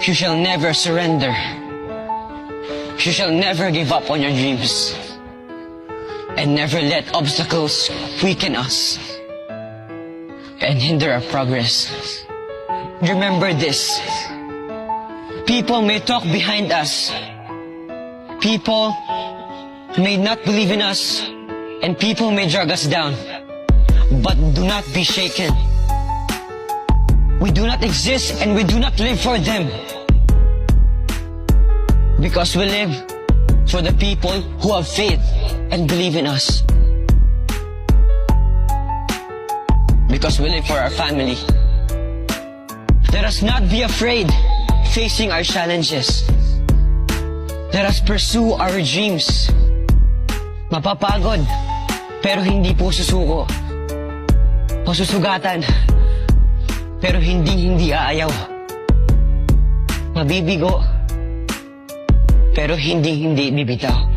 You shall never surrender. You shall never give up on your dreams. And never let obstacles weaken us and hinder our progress. Remember this. People may talk behind us. People may not believe in us. And people may drag us down. But do not be shaken. We do not exist and we do not live for them. Because we live for the people who have faith and believe in us. Because we live for our family. Let us not be afraid facing our challenges. Let us pursue our dreams. Mapapagod, pero hindi po susuko. Masusugatan, pero hindi aayaw. Mabibigo, pero hindi bibitaw.